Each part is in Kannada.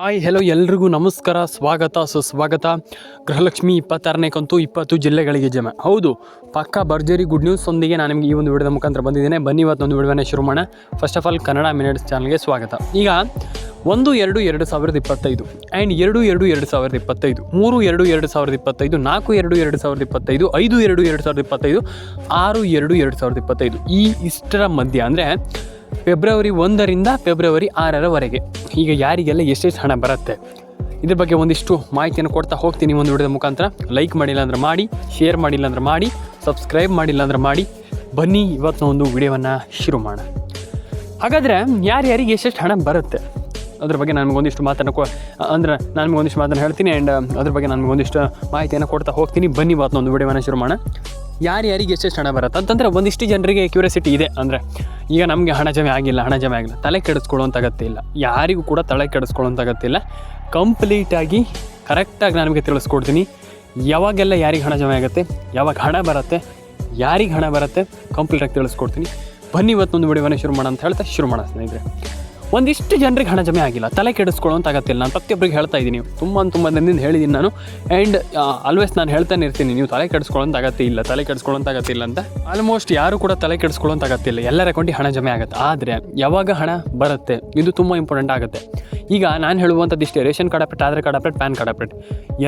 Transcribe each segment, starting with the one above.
ಹಾಯ್ ಹೆಲೋ ಎಲ್ರಿಗೂ ನಮಸ್ಕಾರ, ಸ್ವಾಗತ ಸುಸ್ವಾಗತ. ಗೃಹಲಕ್ಷ್ಮಿ 26ನೇ ಕಂತು 20 ಜಿಲ್ಲೆಗಳಿಗೆ ಜಮೆ. ಹೌದು, ಪಕ್ಕಾ ಭರ್ಜರಿ ಗುಡ್ ನ್ಯೂಸ್ ಒಂದಿಗೆ ನಾನು ನಿಮಗೆ ಈ ಒಂದು ವಿಡಿಯೋದ ಮುಖಾಂತರ ಬಂದಿದ್ದೇನೆ. ಬನ್ನಿ ಇವತ್ತೊಂದು ವಿಡಿಯೋನ ಶುರು ಮಾಡೋಣ. First of all Kannada minutes ಚಾನಲ್ಗೆ ಸ್ವಾಗತ. ಈಗ 1-2-2025 ಆ್ಯಂಡ್ 2-2-2025, 3-2-2025, 4-2-2025, 5-2-2025, 6-2-2025 ಈ ಇಷ್ಟರ ಮಧ್ಯ ಅಂದರೆ ಫೆಬ್ರವರಿ 1ರಿಂದ ಫೆಬ್ರವರಿ 6ರವರೆಗೆ ಈಗ ಯಾರಿಗೆಲ್ಲ ಎಷ್ಟೆಷ್ಟು ಹಣ ಬರುತ್ತೆ ಇದ್ರ ಬಗ್ಗೆ ಒಂದಿಷ್ಟು ಮಾಹಿತಿಯನ್ನು ಕೊಡ್ತಾ ಹೋಗ್ತೀನಿ ಒಂದು ವಿಡಿಯೋದ ಮುಖಾಂತರ. ಲೈಕ್ ಮಾಡಿಲ್ಲ ಅಂದ್ರೆ ಮಾಡಿ, ಶೇರ್ ಮಾಡಿಲ್ಲ ಅಂದ್ರೆ ಮಾಡಿ, ಸಬ್ಸ್ಕ್ರೈಬ್ ಮಾಡಿಲ್ಲ ಅಂದ್ರೆ ಮಾಡಿ. ಬನ್ನಿ ಇವತ್ತು ಒಂದು ವಿಡಿಯೋವನ್ನು ಶುರು ಮಾಡೋಣ. ಹಾಗಾದರೆ ಯಾರ್ಯಾರಿಗೆ ಎಷ್ಟೆಷ್ಟು ಹಣ ಬರುತ್ತೆ ಅದ್ರ ಬಗ್ಗೆ ನಾನು ಒಂದಿಷ್ಟು ಮಾತನ್ನು ನಾನು ನಿಮಗೊಂದಿಷ್ಟು ಮಾತನ್ನು ಹೇಳ್ತೀನಿ ಆ್ಯಂಡ್ ಅದ್ರ ಬಗ್ಗೆ ನಾನು ಒಂದಿಷ್ಟು ಮಾಹಿತಿಯನ್ನು ಕೊಡ್ತಾ ಹೋಗ್ತೀನಿ. ಬನ್ನಿ ಇವತ್ತು ಒಂದು ವಿಡಿಯೋವನ್ನು ಶುರು ಮಾಡೋಣ. ಯಾರ್ಯಾರಿಗೆ ಎಷ್ಟೆಷ್ಟು ಹಣ ಬರುತ್ತೆ ಅಂತಂದರೆ ಒಂದಿಷ್ಟು ಜನರಿಗೆ ಕ್ಯೂರಿಯಾಸಿಟಿ ಇದೆ. ಅಂದರೆ ಈಗ ನಮಗೆ ಹಣ ಜಮೆ ಆಗಿಲ್ಲ, ತಲೆ ಕೆಡಿಸ್ಕೊಳ್ಳೋಂಥ ಅಗತ್ಯ ಇಲ್ಲ. ಯಾರಿಗೂ ಕೂಡ ತಲೆ ಕೆಡಿಸ್ಕೊಳ್ಳೋಂಥ ಅಗತ್ಯ ಇಲ್ಲ. ಕಂಪ್ಲೀಟಾಗಿ ಕರೆಕ್ಟಾಗಿ ನಾನು ನಿಮಗೆ ತಿಳಿಸ್ಕೊಡ್ತೀನಿ. ಯಾವಾಗೆಲ್ಲ ಯಾರಿಗೆ ಹಣ ಜಮೆ ಆಗುತ್ತೆ, ಯಾವಾಗ ಹಣ ಬರುತ್ತೆ, ಯಾರಿಗೆ ಹಣ ಬರುತ್ತೆ ಕಂಪ್ಲೀಟಾಗಿ ತಿಳಿಸ್ಕೊಡ್ತೀನಿ. ಬನ್ನಿ ಇವತ್ತೊಂದು ವಿಡಿಯೋವನ್ನು ಶುರು ಮಾಡೋಣ ಅಂತ ಹೇಳ್ತಾ ಶುರು ಮಾಡೋಣ ಸ್ನೇಹಿತರೆ. ಒಂದಿಷ್ಟು ಜನರಿಗೆ ಹಣ ಜಮೆ ಆಗಿಲ್ಲ, ತಲೆ ಕೆಡಿಸ್ಕೊಳ್ಳೋಂಥ ಅಗತ್ಯ ಇಲ್ಲ. ನಾನು ಪ್ರತಿಯೊಬ್ಬರಿಗೆ ಹೇಳ್ತಾ ಇದ್ದೀನಿ, ತುಂಬ ದಿನದಿಂದ ಹೇಳಿದ್ದೀನಿ ನಾನು. ಆ್ಯಂಡ್ ಆಲ್ವೇಸ್ ನಾನು ಹೇಳ್ತಾನೆ ಇರ್ತೀನಿ, ನೀವು ತಲೆ ಕೆಡಿಸ್ಕೊಳ್ಳೋಂಥ ಅಗತ್ಯ ಇಲ್ಲ ಅಂತ. ಆಲ್ಮೋಸ್ಟ್ ಯಾರು ಕೂಡ ತಲೆ ಕೆಡಿಸ್ಕೊಳ್ಳೋಂಥ ಅಗತ್ಯ ಇಲ್ಲ. ಎಲ್ಲರ ಅಕೌಂಟಿಗೆ ಹಣ ಜಮೆ ಆಗುತ್ತೆ. ಆದರೆ ಯಾವಾಗ ಹಣ ಬರುತ್ತೆ ಇದು ತುಂಬ ಇಂಪಾರ್ಟೆಂಟ್ ಆಗುತ್ತೆ. ಈಗ ನಾನು ಹೇಳುವಂಥದ್ದು ಇಷ್ಟೇ, ration card update, Aadhaar card update, PAN card update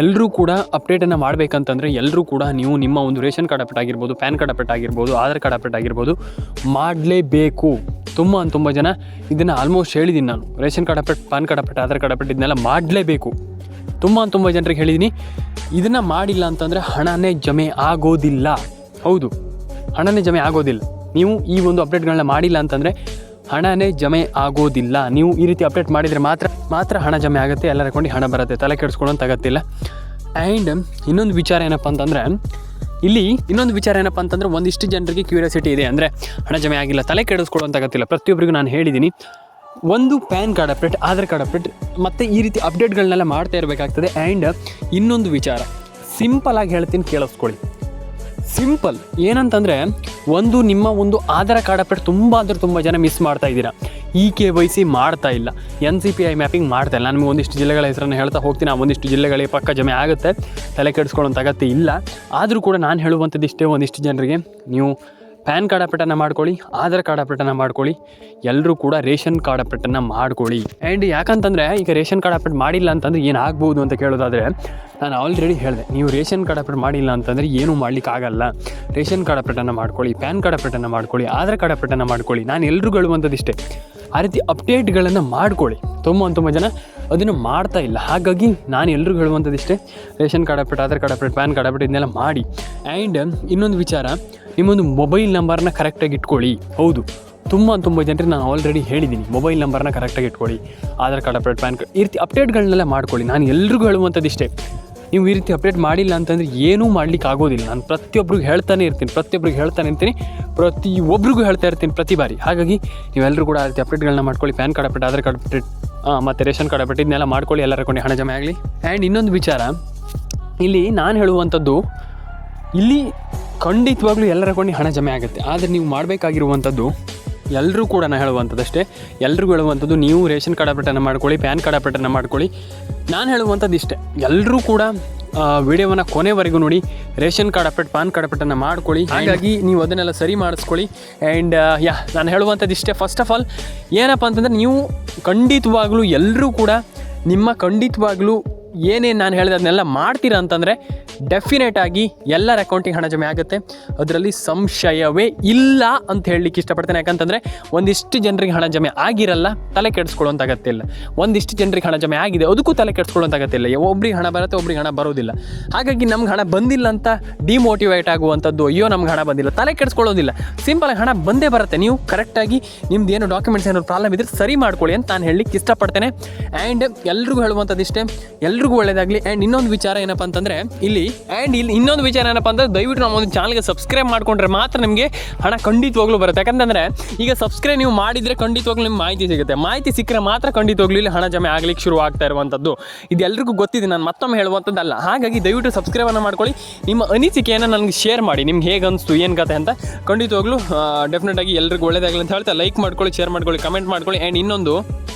ಎಲ್ಲರೂ ಕೂಡ ಅಪ್ಡೇಟನ್ನು ಮಾಡಬೇಕಂತಂದರೆ ಎಲ್ಲರೂ ಕೂಡ ನೀವು ನಿಮ್ಮ ಒಂದು ರೇಷನ್ ಕಾರ್ಡ್ ಅಪ್ಡೇಟ್ ಆಗಿರ್ಬೋದು, ಪ್ಯಾನ್ ಕಾರ್ಡ್ ಅಪ್ಡೇಟ್ ಆಗಿರ್ಬೋದು, ಆಧಾರ್ ಕಾರ್ಡ್ ಅಪ್ಡೇಟ್ ಆಗಿರ್ಬೋದು ಮಾಡಲೇಬೇಕು. ತುಂಬ ಜನ ಇದನ್ನು ಆಲ್ಮೋಸ್ಟ್ ಹೇಳಿದ್ದೀನಿ ನಾನು. Ration card update, PAN card update, Aadhaar card update ಇದನ್ನೆಲ್ಲ ಮಾಡಲೇಬೇಕು. ತುಂಬ ಜನರಿಗೆ ಹೇಳಿದ್ದೀನಿ. ಇದನ್ನು ಮಾಡಿಲ್ಲ ಅಂತಂದರೆ ಹಣನೇ ಜಮೆ ಆಗೋದಿಲ್ಲ. ಹೌದು, ಹಣನೇ ಜಮೆ ಆಗೋದಿಲ್ಲ. ನೀವು ಈ ಒಂದು ಅಪ್ಡೇಟ್ಗಳನ್ನ ಮಾಡಿಲ್ಲ ಅಂತಂದರೆ ಹಣನೇ ಜಮೆ ಆಗೋದಿಲ್ಲ. ನೀವು ಈ ರೀತಿ ಅಪ್ಡೇಟ್ ಮಾಡಿದರೆ ಮಾತ್ರ ಹಣ ಜಮೆ ಆಗುತ್ತೆ. ಎಲ್ಲರ ಅಕೌಂಟಿಗೆ ಹಣ ಬರುತ್ತೆ. ತಲೆ ಕೆಡಿಸ್ಕೊಳ್ಳೋಂಥ ಅಗತ್ಯ ಇಲ್ಲ. ಆ್ಯಂಡ್ ಇನ್ನೊಂದು ವಿಚಾರ ಏನಪ್ಪ ಅಂತಂದರೆ ಒಂದಿಷ್ಟು ಜನರಿಗೆ ಕ್ಯೂರಿಯಾಸಿಟಿ ಇದೆ. ಅಂದರೆ ಹಣ ಜಮೆ ಆಗಿಲ್ಲ, ತಲೆ ಕೆಡಿಸ್ಕೊಳ್ಳೋಂಥ ಅಗತ್ಯ ಇಲ್ಲ. ಪ್ರತಿಯೊಬ್ಬರಿಗೂ ನಾನು ಹೇಳಿದ್ದೀನಿ, ಒಂದು PAN card update, Aadhaar card update ಮತ್ತು ಈ ರೀತಿ ಅಪ್ಡೇಟ್ಗಳನ್ನೆಲ್ಲ ಮಾಡ್ತಾ ಇರಬೇಕಾಗ್ತದೆ. ಆ್ಯಂಡ್ ಇನ್ನೊಂದು ವಿಚಾರ ಸಿಂಪಲಾಗಿ ಹೇಳ್ತೀನಿ, ಕೇಳಿಸ್ಕೊಳ್ಳಿ. ಸಿಂಪಲ್ ಏನಂತಂದರೆ, ನಿಮ್ಮ ಒಂದು ಆಧಾರ್ ಕಾರ್ಡ್ ಅಪ್ಡೇಟ್ ತುಂಬ ಜನ ಮಿಸ್ ಮಾಡ್ತಾ ಇದ್ದೀರಾ. KYC ಮಾಡ್ತಾ ಇಲ್ಲ, NCPI ಮ್ಯಾಪಿಂಗ್ ಮಾಡ್ತಾ ಇಲ್ಲ. ನಾನು ಒಂದಿಷ್ಟು ಜಿಲ್ಲೆಗಳ ಹೆಸರನ್ನು ಹೇಳ್ತಾ ಹೋಗ್ತೀನಿ. ಆ ಒಂದಿಷ್ಟು ಜಿಲ್ಲೆಗಳಿಗೆ ಪಕ್ಕ ಜಮೆ ಆಗುತ್ತೆ, ತಲೆ ಕೆಡಿಸ್ಕೊಳ್ಳೋಂಥ ಅಗತ್ಯ ಇಲ್ಲ. ಆದರೂ ಕೂಡ ನಾನು ಹೇಳುವಂಥದ್ದು ಇಷ್ಟೇ, ಒಂದಿಷ್ಟು ಜನರಿಗೆ ನೀವು ಪ್ಯಾನ್ ಕಾರ್ಡ್ ಅಪ್ಡೇಟನ್ನು ಮಾಡ್ಕೊಳ್ಳಿ, ಆಧಾರ್ ಕಾರ್ಡ್ ಅಪ್ಡೇಟನ್ನು ಮಾಡ್ಕೊಳ್ಳಿ, ಎಲ್ಲರೂ ಕೂಡ ರೇಷನ್ ಕಾರ್ಡ್ ಅಪ್ಡೇಟನ್ನು ಮಾಡ್ಕೊಳ್ಳಿ. ಆ್ಯಂಡ್ ಯಾಕಂತಂದರೆ ಈಗ ರೇಷನ್ ಕಾರ್ಡ್ ಅಪ್ಡೇಟ್ ಮಾಡಿಲ್ಲ ಅಂತಂದರೆ ಏನಾಗ್ಬೋದು ಅಂತ ಕೇಳೋದಾದರೆ, ನಾನು ಆಲ್ರೆಡಿ ಹೇಳಿದೆ, ನೀವು ರೇಷನ್ ಕಾರ್ಡ್ ಅಪ್ಡೇಟ್ ಮಾಡಿಲ್ಲ ಅಂತಂದರೆ ಏನೂ ಮಾಡಲಿಕ್ಕಾಗಲ್ಲ. ರೇಷನ್ ಕಾರ್ಡ್ ಅಪ್ಡೇಟನ್ನು ಮಾಡ್ಕೊಳ್ಳಿ, ಪ್ಯಾನ್ ಕಾರ್ಡ್ ಅಪ್ಡೇಟನ್ನು ಮಾಡ್ಕೊಳ್ಳಿ, ಆಧಾರ್ ಕಾರ್ಡ್ ಅಪ್ಡೇಟನ್ನು ಮಾಡ್ಕೊಳ್ಳಿ. ನಾನು ಎಲ್ರಿಗೂ ಹೇಳುವಂಥದ್ದು ಇಷ್ಟೇ, ಆ ರೀತಿ ಅಪ್ಡೇಟ್ಗಳನ್ನು ಮಾಡ್ಕೊಳ್ಳಿ. ತುಂಬ ಜನ ಅದನ್ನು ಮಾಡ್ತಾ ಇಲ್ಲ. ಹಾಗಾಗಿ ನಾನು ಎಲ್ರಿಗೂ ಹೇಳುವಂಥದ್ದು ಇಷ್ಟೇ, ration card update, Aadhaar card update, PAN card update ಇದನ್ನೆಲ್ಲ ಮಾಡಿ. ಆ್ಯಂಡ್ ಇನ್ನೊಂದು ವಿಚಾರ, ನಿಮ್ಮೊಂದು ಮೊಬೈಲ್ ನಂಬರ್ನ ಕರೆಕ್ಟಾಗಿ ಇಟ್ಕೊಳ್ಳಿ. ಹೌದು, ತುಂಬ ಜನರಿಗೆ ನಾನು ಆಲ್ರೆಡಿ ಹೇಳಿದ್ದೀನಿ, ಮೊಬೈಲ್ ನಂಬರ್ನ ಕರೆಕ್ಟಾಗಿ ಇಟ್ಕೊಳ್ಳಿ. Aadhaar card update, PAN card ಈ ರೀತಿ ಅಪ್ಡೇಟ್ಗಳನ್ನೆಲ್ಲ ಮಾಡ್ಕೊಳ್ಳಿ. ನಾನು ಎಲ್ರಿಗೂ ಹೇಳುವಂಥದ್ದು ಇಷ್ಟೇ, ನೀವು ಈ ರೀತಿ ಅಪ್ಡೇಟ್ ಮಾಡಿಲ್ಲ ಅಂತಂದರೆ ಏನೂ ಮಾಡಲಿಕ್ಕೆ ಆಗೋದಿಲ್ಲ. ನಾನು ಪ್ರತಿಯೊಬ್ಬರಿಗೂ ಹೇಳ್ತಾನೆ ಇರ್ತೀನಿ, ಪ್ರತಿಯೊಬ್ಬರಿಗೂ ಹೇಳ್ತಾ ಇರ್ತೀನಿ ಪ್ರತಿ ಬಾರಿ. ಹಾಗಾಗಿ ನೀವೆಲ್ಲರೂ ಕೂಡ ಆ ರೀತಿ ಅಪ್ಡೇಟ್ಗಳನ್ನ ಮಾಡ್ಕೊಳ್ಳಿ. PAN card update, Aadhaar card update ಮತ್ತು ರೇಷನ್ ಕಾರ್ಡ್ ಅಪ್ಡೇಟ್ ಇದನ್ನೆಲ್ಲ ಮಾಡ್ಕೊಳ್ಳಿ. ಎಲ್ಲರ ಅಕೌಂಟಿಗೆ ಹಣ ಜಮೆ ಆಗಲಿ. ಆ್ಯಂಡ್ ಇನ್ನೊಂದು ವಿಚಾರ, ಇಲ್ಲಿ ನಾನು ಹೇಳುವಂಥದ್ದು, ಇಲ್ಲಿ ಖಂಡಿತವಾಗ್ಲೂ ಎಲ್ಲರ ಅಕೌಂಟಿಗೆ ಹಣ ಜಮೆ ಆಗುತ್ತೆ. ಆದರೆ ನೀವು ಮಾಡಬೇಕಾಗಿರುವಂಥದ್ದು, ಎಲ್ಲರೂ ಕೂಡ ನಾನು ಹೇಳುವಂಥದ್ದಷ್ಟೇ, ಎಲ್ರಿಗೂ ಹೇಳುವಂಥದ್ದು, ನೀವು ರೇಷನ್ ಕಾರ್ಡ್ ಅಪ್ಡೇಟನ್ನು ಮಾಡ್ಕೊಳ್ಳಿ, ಪ್ಯಾನ್ ಕಾರ್ಡ್ ಅಪ್ಡೇಟನ್ನು ಮಾಡ್ಕೊಳ್ಳಿ. ನಾನು ಹೇಳುವಂಥದ್ದು ಇಷ್ಟೇ, ಎಲ್ಲರೂ ಕೂಡ ವಿಡಿಯೋವನ್ನು ಕೊನೆವರೆಗೂ ನೋಡಿ. Ration card update, PAN card ಅಪ್ಡೇಟನ್ನು ಮಾಡ್ಕೊಳ್ಳಿ. ಹಾಗಾಗಿ ನೀವು ಅದನ್ನೆಲ್ಲ ಸರಿ ಮಾಡಿಸ್ಕೊಳ್ಳಿ. ಆ್ಯಂಡ್ ನಾನು ಹೇಳುವಂಥದ್ದು ಇಷ್ಟೇ, ಫಸ್ಟ್ ಆಫ್ ಆಲ್ ಏನಪ್ಪ ಅಂತಂದರೆ, ನೀವು ಖಂಡಿತವಾಗ್ಲೂ ಎಲ್ಲರೂ ಕೂಡ ಖಂಡಿತವಾಗ್ಲೂ ಏನೇನು ನಾನು ಹೇಳಿದೆ ಅದನ್ನೆಲ್ಲ ಮಾಡ್ತೀರಾ ಅಂತಂದರೆ ಡೆಫಿನೆಟ್ ಆಗಿ ಎಲ್ಲರ ಅಕೌಂಟಿಗೆ ಹಣ ಜಮೆ ಆಗುತ್ತೆ. ಅದರಲ್ಲಿ ಸಂಶಯವೇ ಇಲ್ಲ ಅಂತ ಹೇಳಲಿಕ್ಕೆ ಇಷ್ಟಪಡ್ತೇನೆ. ಯಾಕಂತಂದರೆ ಒಂದಿಷ್ಟು ಜನರಿಗೆ ಹಣ ಜಮೆ ಆಗಿರಲ್ಲ, ತಲೆ ಕೆಡಿಸ್ಕೊಳ್ಳೋಂಥ ಅಗತ್ಯ ಇಲ್ಲ. ಒಂದಿಷ್ಟು ಜನರಿಗೆ ಹಣ ಜಮೆ ಆಗಿದೆ, ಅದಕ್ಕೂ ತಲೆ ಕೆಡಿಸ್ಕೊಳ್ಳೋಂಥ ಅಗತ್ಯ ಇಲ್ಲ. ಒಬ್ರಿಗೆ ಹಣ ಬರುತ್ತೆ, ಒಬ್ರಿಗೆ ಹಣ ಬರೋದಿಲ್ಲ. ಹಾಗಾಗಿ ನಮ್ಗೆ ಹಣ ಬಂದಿಲ್ಲ ಅಂತ ಡಿಮೋಟಿವೇಟ್ ಆಗುವಂಥದ್ದು, ಅಯ್ಯೋ ನಮ್ಗೆ ಹಣ ಬಂದಿಲ್ಲ, ತಲೆ ಕೆಡಿಸ್ಕೊಳ್ಳೋದಿಲ್ಲ. ಸಿಂಪಲಾಗಿ ಹಣ ಬಂದೇ ಬರುತ್ತೆ. ನೀವು ಕರೆಕ್ಟಾಗಿ ನಿಮ್ದು ಏನು ಡಾಕ್ಯುಮೆಂಟ್ಸ್ ಏನೋ ಪ್ರಾಬ್ಲಮ್ ಇದ್ದರೆ ಸರಿ ಮಾಡ್ಕೊಳ್ಳಿ ಅಂತ ನಾನು ಹೇಳಲಿಕ್ಕೆ ಇಷ್ಟಪಡ್ತೇನೆ. ಆ್ಯಂಡ್ ಎಲ್ರಿಗೂ ಹೇಳುವಂಥದ್ದು ಇಷ್ಟೇ, ಎಲ್ರಿಗೂ ಒಳ್ಳೆಯದಾಗಲಿ. ಆ್ಯಂಡ್ ಇನ್ನೊಂದು ವಿಚಾರ ಏನಪ್ಪ ಅಂತಂದರೆ, ಇಲ್ಲಿ ಇನ್ನೊಂದು ವಿಚಾರ ಏನಪ್ಪ ಅಂದರೆ, ದಯವಿಟ್ಟು ನಮ್ಮ ಒಂದು ಚಾನಲ್ಗೆ ಸಬ್ಸ್ಕ್ರೈಬ್ ಮಾಡಿಕೊಂಡ್ರೆ ಮಾತ್ರ ನಿಮಗೆ ಹಣ ಖಂಡಿತವಾಗ್ಲೂ ಬರುತ್ತೆ. ಯಾಕಂತಂದರೆ ಈಗ ಸಬ್ಸ್ಕ್ರೈಬ್ ನೀವು ಮಾಡಿದರೆ ಖಂಡಿತವಾಗ್ಲೂ ನಿಮ್ಗೆ ಮಾಹಿತಿ ಸಿಗುತ್ತೆ. ಮಾಹಿತಿ ಸಿಕ್ಕರೆ ಮಾತ್ರ ಖಂಡಿತವಾಗ್ಲೂ ಇಲ್ಲಿ ಹಣ ಜಮೆ ಆಗಲಿಕ್ಕೆ ಶುರು ಆಗ್ತಾ ಇರುವಂಥದ್ದು. ಇದು ಎಲ್ರಿಗೂ ಗೊತ್ತಿದೆ, ನಾನು ಮತ್ತೊಮ್ಮೆ ಹೇಳುವಂಥದ್ದಲ್ಲ. ಹಾಗಾಗಿ ದಯವಿಟ್ಟು ಸಬ್ಸ್ಕ್ರೈಬನ್ನು ಮಾಡ್ಕೊಳ್ಳಿ. ನಿಮ್ಮ ಅನಿಸಿಕೆಯನ್ನು ನನಗೆ ಶೇರ್ ಮಾಡಿ, ನಿಮ್ಗೆ ಹೇಗೆ ಅನಿಸ್ತು, ಏನು ಕತೆ ಅಂತ. ಖಂಡಿತವಾಗ್ಲೂ ಡೆಫಿನೆಟಾಗಿ ಎಲ್ರಿಗೂ ಒಳ್ಳೆಯದಾಗಲಿ ಅಂತ ಹೇಳ್ತಾ ಲೈಕ್ ಮಾಡ್ಕೊಳ್ಳಿ, ಶೇರ್ ಮಾಡ್ಕೊಳ್ಳಿ, ಕಮೆಂಟ್ ಮಾಡ್ಕೊಳ್ಳಿ. ಆ್ಯಂಡ್ ಇನ್ನೊಂದು,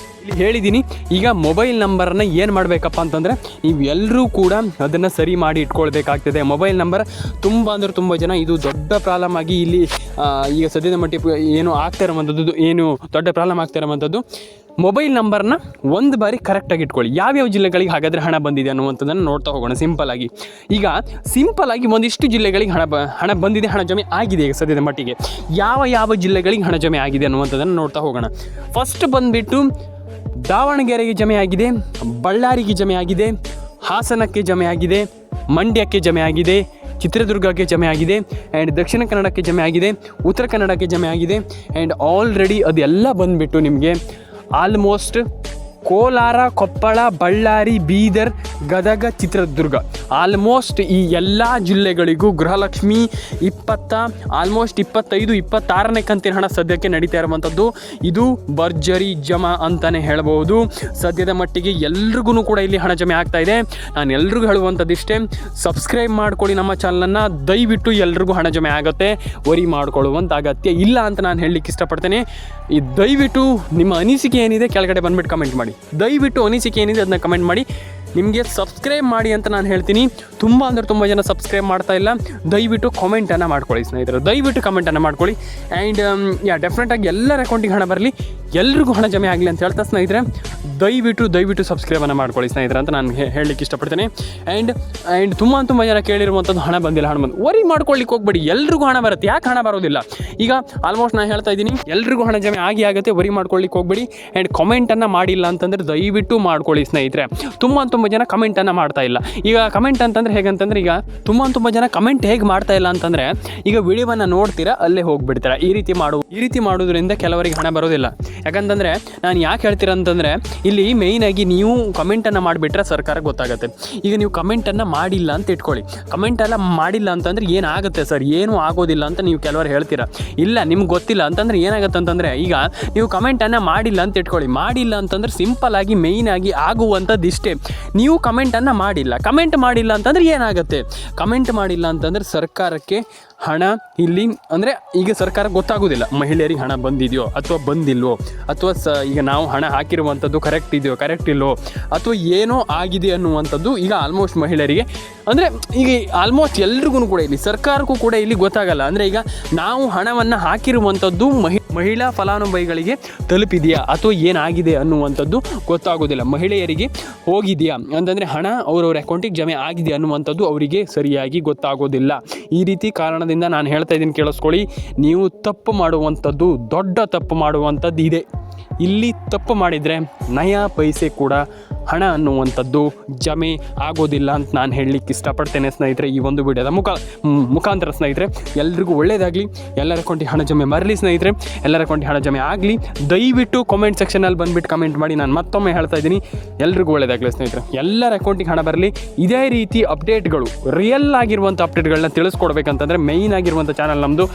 ಹೇಳಿದ್ದೀನಿ. ಈಗ ಮೊಬೈಲ್ ನಂಬರನ್ನು ಏನು ಮಾಡಬೇಕಪ್ಪ ಅಂತಂದರೆ ನೀವು ಎಲ್ಲರೂ ಕೂಡ ಅದನ್ನು ಸರಿ ಮಾಡಿ ಇಟ್ಕೊಳ್ಬೇಕಾಗ್ತದೆ. ಮೊಬೈಲ್ ನಂಬರ್ ತುಂಬ ಜನ ಇದು ದೊಡ್ಡ ಪ್ರಾಬ್ಲಮ್ ಆಗಿ ಇಲ್ಲಿ ಈಗ ಸದ್ಯದ ಮಟ್ಟಿಗೆ ಏನು ಆಗ್ತಾ ಇರೋವಂಥದ್ದು, ಏನು ದೊಡ್ಡ ಪ್ರಾಬ್ಲಮ್ ಆಗ್ತಾ ಇರೋವಂಥದ್ದು, ಮೊಬೈಲ್ ನಂಬರ್ನ ಒಂದು ಬಾರಿ ಕರೆಕ್ಟಾಗಿ ಇಟ್ಕೊಳ್ಳಿ. ಯಾವ್ಯಾವ ಜಿಲ್ಲೆಗಳಿಗೆ ಹಾಗಾದರೆ ಹಣ ಬಂದಿದೆ ಅನ್ನುವಂಥದ್ದನ್ನು ನೋಡ್ತಾ ಹೋಗೋಣ ಸಿಂಪಲ್ಲಾಗಿ. ಈಗ ಸಿಂಪಲ್ಲಾಗಿ ಒಂದಿಷ್ಟು ಜಿಲ್ಲೆಗಳಿಗೆ ಹಣ ಬಂದಿದೆ, ಹಣ ಜಮೆ ಆಗಿದೆ. ಈಗ ಸದ್ಯದ ಮಟ್ಟಿಗೆ ಯಾವ ಜಿಲ್ಲೆಗಳಿಗೆ ಹಣ ಜಮೆ ಆಗಿದೆ ಅನ್ನುವಂಥದ್ದನ್ನು ನೋಡ್ತಾ ಹೋಗೋಣ. ಫಸ್ಟ್ ಬಂದುಬಿಟ್ಟು ದಾವಣಗೆರೆಗೆ ಜಮೆ ಆಗಿದೆ, ಬಳ್ಳಾರಿಗೆ ಜಮೆ ಆಗಿದೆ, ಹಾಸನಕ್ಕೆ ಜಮೆ ಆಗಿದೆ, ಮಂಡ್ಯಕ್ಕೆ ಜಮೆ ಆಗಿದೆ, ಚಿತ್ರದುರ್ಗಕ್ಕೆ ಜಮೆ ಆಗಿದೆ, ಆ್ಯಂಡ್ ದಕ್ಷಿಣ ಕನ್ನಡಕ್ಕೆ ಜಮೆ ಆಗಿದೆ, ಉತ್ತರ ಕನ್ನಡಕ್ಕೆ ಜಮೆ ಆಗಿದೆ. ಆ್ಯಂಡ್ ಆಲ್ರೆಡಿ ಅದೆಲ್ಲ ಬಂದುಬಿಟ್ಟು ನಿಮಗೆ ಆಲ್ಮೋಸ್ಟ್ ಕೋಲಾರ, ಕೊಪ್ಪಳ, ಬಳ್ಳಾರಿ, ಬೀದರ್, ಗದಗ, ಚಿತ್ರದುರ್ಗ ಆಲ್ಮೋಸ್ಟ್ ಈ ಎಲ್ಲ ಜಿಲ್ಲೆಗಳಿಗೂ ಗೃಹಲಕ್ಷ್ಮಿ 25, 26ನೇ ಕಂತಿನ ಹಣ ಸದ್ಯಕ್ಕೆ ನಡೀತಾ ಇರುವಂಥದ್ದು. ಇದು ಭರ್ಜರಿ ಜಮಾ ಅಂತಲೇ ಹೇಳ್ಬೋದು. ಸದ್ಯದ ಮಟ್ಟಿಗೆ ಎಲ್ರಿಗೂ ಕೂಡ ಇಲ್ಲಿ ಹಣ ಜಮೆ ಆಗ್ತಾ ಇದೆ. ನಾನು ಎಲ್ರಿಗೂ ಹೇಳುವಂಥದ್ದು ಇಷ್ಟೇ, ಸಬ್ಸ್ಕ್ರೈಬ್ ಮಾಡ್ಕೊಳ್ಳಿ ನಮ್ಮ ಚಾನಲನ್ನು. ದಯವಿಟ್ಟು ಎಲ್ರಿಗೂ ಹಣ ಜಮೆ ಆಗುತ್ತೆ, ವರಿ ಮಾಡ್ಕೊಳ್ಳುವಂಥ ಅಗತ್ಯ ಇಲ್ಲ ಅಂತ ನಾನು ಹೇಳಲಿಕ್ಕೆ ಇಷ್ಟಪಡ್ತೇನೆ. ಈ ದಯವಿಟ್ಟು ನಿಮ್ಮ ಅನಿಸಿಕೆ ಏನಿದೆ ಕೆಳಗಡೆ ಬಂದುಬಿಟ್ಟು ಕಮೆಂಟ್ ಮಾಡಿ. ದಯವಿಟ್ಟು ಅನಿಸಿಕೆ ಏನಿದೆ ಅದನ್ನ ಕಮೆಂಟ್ ಮಾಡಿ. ನಿಮಗೆ ಸಬ್ಸ್ಕ್ರೈಬ್ ಮಾಡಿ ಅಂತ ನಾನು ಹೇಳ್ತೀನಿ. ತುಂಬ ಜನ ಸಬ್ಸ್ಕ್ರೈಬ್ ಮಾಡ್ತಾ ಇಲ್ಲ. ದಯವಿಟ್ಟು ಕಾಮೆಂಟನ್ನು ಮಾಡ್ಕೊಳ್ಳಿ ಸ್ನೇಹಿತರೆ, ದಯವಿಟ್ಟು ಕಮೆಂಟನ್ನು ಮಾಡ್ಕೊಳ್ಳಿ. ಆ್ಯಂಡ್ ಡೆಫಿನೆಟಾಗಿ ಎಲ್ಲರ ಅಕೌಂಟಿಗೆ ಹಣ ಬರಲಿ, ಎಲ್ರಿಗೂ ಹಣ ಜಮೆ ಆಗಲಿ ಅಂತ ಹೇಳ್ತಾ ಸ್ನೇಹಿತರೆ, ದಯವಿಟ್ಟು ಸಬ್ಸ್ಕ್ರೈಬನ್ನು ಮಾಡ್ಕೊಳ್ಳಿ ಸ್ನೇಹಿತರೆ ಅಂತ ನಾನು ಹೇಳಲಿಕ್ಕೆ ಇಷ್ಟಪಡ್ತೇನೆ. ಆ್ಯಂಡ್ ತುಂಬ ಜನ ಕೇಳಿರುವಂಥದ್ದು ಹಣ ಬಂದಿಲ್ಲ, ವರಿ ಮಾಡ್ಕೊಳ್ಳಿಕ್ಕೆ ಹೋಗ್ಬೇಡಿ. ಎಲ್ರಿಗೂ ಹಣ ಬರುತ್ತೆ, ಯಾಕೆ ಹಣ ಬರೋದಿಲ್ಲ? ಈಗ ಆಲ್ಮೋಸ್ಟ್ ನಾನು ಹೇಳ್ತಾ ಇದ್ದೀನಿ, ಎಲ್ರಿಗೂ ಹಣ ಜಮೆ ಆಗುತ್ತೆ, ವರಿ ಮಾಡ್ಕೊಳ್ಳಿಕ್ಕೆ ಹೋಗ್ಬೇಡಿ. ಆ್ಯಂಡ್ ಕಮೆಂಟನ್ನು ಮಾಡಿಲ್ಲ ಅಂತಂದರೆ ದಯವಿಟ್ಟು ಮಾಡ್ಕೊಳ್ಳಿ ಸ್ನೇಹಿತರೆ. ತುಂಬ ಜನ ಕಮೆಂಟನ್ನು ಮಾಡ್ತಾ ಇಲ್ಲ. ಈಗ ಕಮೆಂಟ್ ಅಂತಂದರೆ ಹೇಗಂತಂದರೆ, ಈಗ ತುಂಬ ಜನ ಕಮೆಂಟ್ ಹೇಗೆ ಮಾಡ್ತಾ ಇಲ್ಲ ಅಂತಂದರೆ, ಈಗ ವಿಡಿಯೋವನ್ನು ನೋಡ್ತೀರಾ ಅಲ್ಲೇ ಹೋಗ್ಬಿಡ್ತೀರಾ. ಈ ರೀತಿ ಮಾಡೋದ್ರಿಂದ ಕೆಲವರಿಗೆ ಹಣ ಬರೋದಿಲ್ಲ. ಯಾಕಂತಂದರೆ ನಾನು ಯಾಕೆ ಹೇಳ್ತೀರ ಅಂತಂದರೆ, ಇಲ್ಲಿ ಮೇಯ್ನಾಗಿ ನೀವು ಕಮೆಂಟನ್ನು ಮಾಡಿಬಿಟ್ರೆ ಸರ್ಕಾರಕ್ಕೆ ಗೊತ್ತಾಗುತ್ತೆ. ಈಗ ನೀವು ಕಮೆಂಟನ್ನು ಮಾಡಿಲ್ಲ ಅಂತ ಇಟ್ಕೊಳ್ಳಿ, ಕಮೆಂಟೆಲ್ಲ ಮಾಡಿಲ್ಲ ಅಂತಂದರೆ ಏನಾಗುತ್ತೆ ಸರ್? ಏನೂ ಆಗೋದಿಲ್ಲ ಅಂತ ನೀವು ಕೆಲವರು ಹೇಳ್ತೀರಾ. ಇಲ್ಲ, ನಿಮ್ಗೆ ಗೊತ್ತಿಲ್ಲ ಅಂತಂದರೆ ಏನಾಗುತ್ತೆ ಅಂತಂದರೆ, ಈಗ ನೀವು ಕಮೆಂಟನ್ನು ಮಾಡಿಲ್ಲ ಅಂತ ಇಟ್ಕೊಳ್ಳಿ, ಮಾಡಿಲ್ಲ ಅಂತಂದರೆ ಸಿಂಪಲ್ಲಾಗಿ ಮೇಯ್ನಾಗಿ ಆಗುವಂಥದ್ದು ಇಷ್ಟೇ. ನೀವು ಕಮೆಂಟನ್ನು ಕಮೆಂಟ್ ಮಾಡಿಲ್ಲ ಅಂತಂದರೆ ಏನಾಗುತ್ತೆ? ಕಮೆಂಟ್ ಮಾಡಿಲ್ಲ ಅಂತಂದರೆ ಸರ್ಕಾರಕ್ಕೆ ಹಣ ಇಲ್ಲಿ ಅಂದರೆ ಈಗ ಸರ್ಕಾರಕ್ಕೆ ಗೊತ್ತಾಗೋದಿಲ್ಲ ಮಹಿಳೆಯರಿಗೆ ಹಣ ಬಂದಿದೆಯೋ ಅಥವಾ ಬಂದಿಲ್ವೋ, ಅಥವಾ ಈಗ ನಾವು ಹಣ ಹಾಕಿರುವಂಥದ್ದು ಕರೆಕ್ಟ್ ಇಲ್ಲವೋ, ಅಥವಾ ಏನೋ ಆಗಿದೆ ಅನ್ನುವಂಥದ್ದು ಈಗ ಆಲ್ಮೋಸ್ಟ್ ಮಹಿಳೆಯರಿಗೆ ಅಂದರೆ ಈಗ ಆಲ್ಮೋಸ್ಟ್ ಎಲ್ರಿಗೂ ಕೂಡ ಇಲ್ಲಿ ಸರ್ಕಾರಕ್ಕೂ ಕೂಡ ಇಲ್ಲಿ ಗೊತ್ತಾಗಲ್ಲ. ಅಂದರೆ ಈಗ ನಾವು ಹಣವನ್ನು ಹಾಕಿರುವಂಥದ್ದು ಮಹಿಳಾ ಫಲಾನುಭವಿಗಳಿಗೆ ತಲುಪಿದೆಯಾ ಅಥವಾ ಏನಾಗಿದೆ ಅನ್ನುವಂಥದ್ದು ಗೊತ್ತಾಗೋದಿಲ್ಲ. ಮಹಿಳೆಯರಿಗೆ ಹೋಗಿದೆಯಾ ಅಂತಂದರೆ ಹಣ ಅವರವ್ರ ಅಕೌಂಟಿಗೆ ಜಮೆ ಆಗಿದೆ ಅನ್ನುವಂಥದ್ದು ಅವರಿಗೆ ಸರಿಯಾಗಿ ಗೊತ್ತಾಗೋದಿಲ್ಲ. ಈ ರೀತಿ ಕಾರಣದಿಂದ ನಾನು ಹೇಳ್ತಾ ಇದ್ದೀನಿ, ಕೇಳಿಸ್ಕೊಳ್ಳಿ. ನೀವು ತಪ್ಪು ಮಾಡುವಂಥದ್ದು, ದೊಡ್ಡ ತಪ್ಪು ಮಾಡುವಂಥದ್ದು ಇದೆ. ಇಲ್ಲಿ ತಪ್ಪು ಮಾಡಿದರೆ ನಯಾ ಪೈಸೆ ಕೂಡ ಹಣ ಅನ್ನುವಂಥದ್ದು ಜಮೆ ಆಗೋದಿಲ್ಲ ಅಂತ ನಾನು ಹೇಳಲಿಕ್ಕೆ ಇಷ್ಟಪಡ್ತೇನೆ ಸ್ನೇಹಿತರೆ. ಈ ಒಂದು ವಿಡಿಯೋದ ಮುಖಾಂತರ ಸ್ನೇಹಿತರೆ, ಎಲ್ರಿಗೂ ಒಳ್ಳೆಯದಾಗಲಿ, ಎಲ್ಲರ ಅಕೌಂಟಿಗೆ ಹಣ ಜಮೆ ಬರಲಿ ಸ್ನೇಹಿತರೆ, ಎಲ್ಲರ ಅಕೌಂಟಿಗೆ ಹಣ ಜಮೆ ಆಗಲಿ. ದಯವಿಟ್ಟು ಕಾಮೆಂಟ್ ಸೆಕ್ಷನಲ್ಲಿ ಬಂದುಬಿಟ್ಟು ಕಮೆಂಟ್ ಮಾಡಿ. ನಾನು ಮತ್ತೊಮ್ಮೆ ಹೇಳ್ತಾ ಇದ್ದೀನಿ, ಎಲ್ರಿಗೂ ಒಳ್ಳೆಯದಾಗಲಿ ಸ್ನೇಹಿತರೆ, ಎಲ್ಲರ ಅಕೌಂಟಿಗೆ ಹಣ ಬರಲಿ. ಇದೇ ರೀತಿ ಅಪ್ಡೇಟ್ಗಳು, ರಿಯಲ್ ಆಗಿರುವಂಥ ಅಪ್ಡೇಟ್ಗಳನ್ನ ತಿಳಿಸ್ಕೊಡ್ಬೇಕಂತಂದರೆ ಮೇಯ್ನ್ ಆಗಿರುವಂಥ ಚಾನಲ್ ನಮ್ಮದು.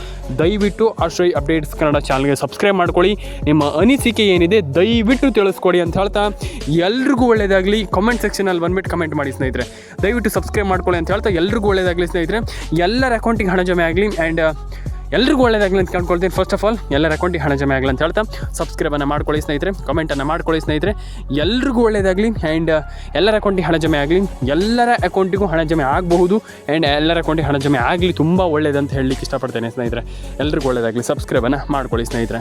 ದಯವಿಟ್ಟು ಆಶ್ರಯ್ ಅಪ್ಡೇಟ್ಸ್ ಕನ್ನಡ ಚಾನಲ್ಗೆ ಸಬ್ಸ್ಕ್ರೈಬ್ ಮಾಡ್ಕೊಳ್ಳಿ. ನಿಮ್ಮ ಅನಿಸಿಕೆ ಏನಿದೆ ದಯವಿಟ್ಟು ತಿಳಿಸ್ಕೊಡಿ ಅಂತ ಹೇಳ್ತಾ, ಎಲ್ರಿಗೂ ಒಳ್ಳೆಯದಾಗಲಿ. ಕಾಮೆಂಟ್ ಸೆಕ್ಷನಲ್ಲಿ ಬಂದುಬಿಟ್ಟು ಕಮೆಂಟ್ ಮಾಡಿ ಸ್ನೇಹಿತರೆ, ದಯವಿಟ್ಟು ಸಬ್ಸ್ಕ್ರೈಬ್ ಮಾಡ್ಕೊಳ್ಳಿ ಅಂತ ಹೇಳ್ತಾ, ಎಲ್ರಿಗೂ ಒಳ್ಳೆಯದಾಗಲಿ ಸ್ನೇಹಿತರೆ, ಎಲ್ಲರ ಅಕೌಂಟಿಗೆ ಹಣ ಜಮೆ ಆಗಲಿ. ಆ್ಯಂಡ್ ಎಲ್ರಿಗೂ ಒಳ್ಳೆಯದಾಗಲಿ ಅಂತ ಕೇಳ್ಕೊಳ್ತೀನಿ. ಫಸ್ಟ್ ಆಫ್ ಆಲ್ ಎಲ್ಲರ ಅಕೌಂಟಿಗೆ ಹಣ ಜಮೆ ಆಗಲಿ ಅಂತ ಹೇಳ್ತಾ, ಸಬ್ಸ್ಕ್ರೈಬನ್ನು ಮಾಡ್ಕೊಳ್ಳಿ ಸ್ನೇಹಿತರೆ, ಕಮೆಂಟನ್ನು ಮಾಡ್ಕೊಳ್ಳಿ ಸ್ನೇಹಿತರೆ, ಎಲ್ರಿಗೂ ಒಳ್ಳೆಯದಾಗಲಿ. ಆ್ಯಂಡ್ ಎಲ್ಲರ ಅಕೌಂಟಿಗೆ ಹಣ ಜಮೆ ಆಗಲಿ, ಎಲ್ಲರ ಅಕೌಂಟಿಗೂ ಹಣ ಜಮೆ ಆಗಬಹುದು. ಆ್ಯಂಡ್ ಎಲ್ಲರ ಅಕೌಂಟಿಗೆ ಹಣ ಜಮೆ ಆಗಲಿ, ತುಂಬ ಒಳ್ಳೆಯದಂತ ಹೇಳಲಿಕ್ಕೆ ಇಷ್ಟಪಡ್ತೇನೆ ಸ್ನೇಹಿತರೆ. ಎಲ್ರಿಗೂ ಒಳ್ಳೆಯದಾಗಲಿ, ಸಬ್ಸ್ಕ್ರೈಬನ್ನು ಮಾಡ್ಕೊಳ್ಳಿ ಸ್ನೇಹಿತರೆ.